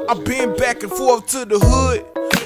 I've been back and forth to the hood,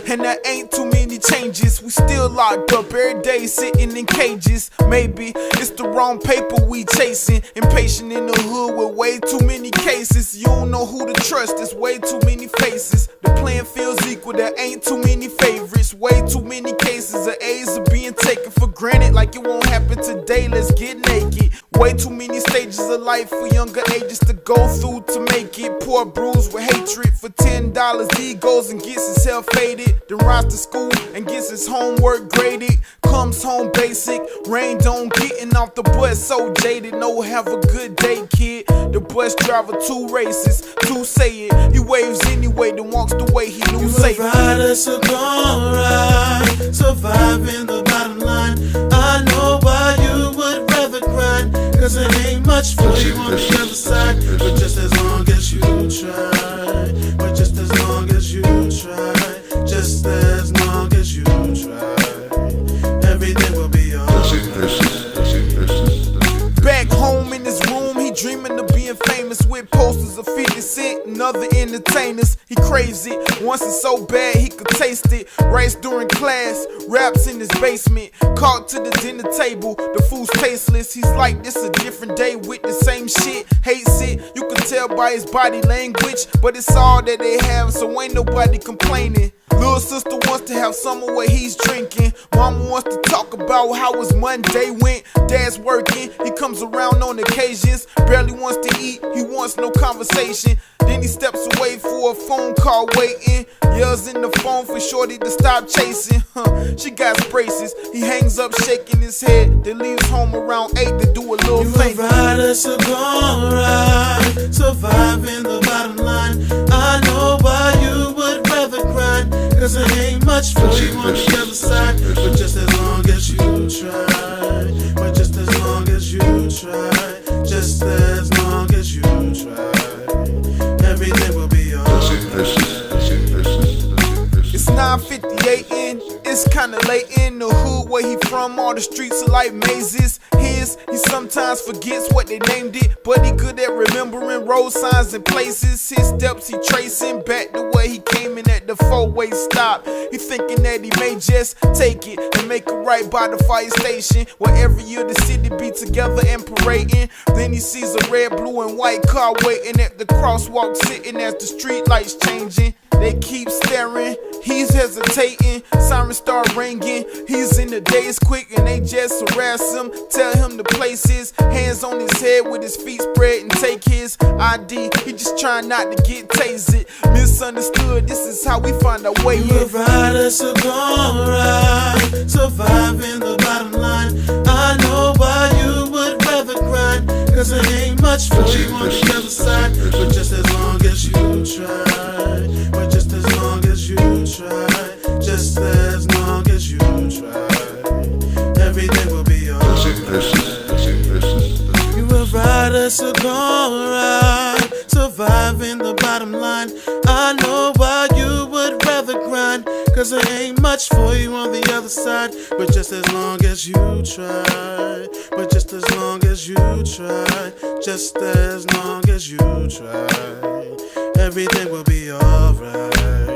and there ain't too many changes. We still locked up every day, sitting in cages. Maybe it's the wrong paper we chasing. Impatient in the hood with way too many cases. You don't know who to trust, there's way too many faces. The playing field's equal, there ain't too many favorites. Way too many cases of A's are being taken for granted, like it won't happen today, let's get naked. Way too many stages of life for younger ages to go through to make it. Poor bruised with hatred for $10. He goes and gets himself faded, then rides to school and gets his homework graded. Comes home basic, rained on getting off the bus, so jaded. No, have a good day, kid. The bus driver too racist to say it. He waves anyway, then walks the way he knew safe. You a rider, so gon' ride, surviving the bottom line. I know why you would rather grind, cause it ain't much for you on the other side. But just as long as you try, but just as long as you try, just as long as you try, everything will be alright. Back home in his room, he dreaming of being famous, with posters of 50 Cent and other entertainers. He craves it, wants it so bad he could taste it. Writes during class, raps in his basement. Caught to the dinner table, the food's tasteless. He's like, this a different day with the same shit. Hates it, you can tell by his body language, but it's all that they have, so ain't nobody complaining. Little sister wants to have summer where he's drinking. Mama wants to talk about how his Monday went. Dad's working, he comes around on occasions. Barely wants to eat, he wants no conversation. Then he steps away for a phone call waiting. Yells in the phone for shorty to stop chasing. She got braces, he hangs up shaking his head. Then leaves home around 8 to do a little thing. You a rider, so gon' ride, surviving the bottom line. I know why you would rather grind, cause it ain't much for you on the other side. But just as long as you try, but just as long as you try, just as long as you try, everything will be alright. It's 9:58 and it's kinda late in the hood where he from. All the streets are like mazes. He sometimes forgets what they named it, but he good at remembering road signs and places. His steps he tracing back the way he came in at the four-way stop. He thinking that he may just take it and make a right by the fire station, where every year the city be together and parading. Then he sees a red, blue, and white car waiting at the crosswalk, sitting as the street lights changing. They keep staring, he's hesitating. Sirens start ringing, he's in the days quick and they just harass him. Tell him the places, hands on his head with his feet spread and take his ID. He just trying not to get tasered. Misunderstood, this is how we find our way in. You a rider, so gon' ride, surviving the bottom line. I know why you would rather grind, cause it ain't much for you on the other side. But just as long as you try, but just as long as you try, just as long as you try, everything will be alright. You a rider, so gon' ride, surviving the bottom line. I know why you would rather grind, cause there ain't much for you on the other side. But just as long as you try, but just as long as you try, just as long as you try, everything will be alright.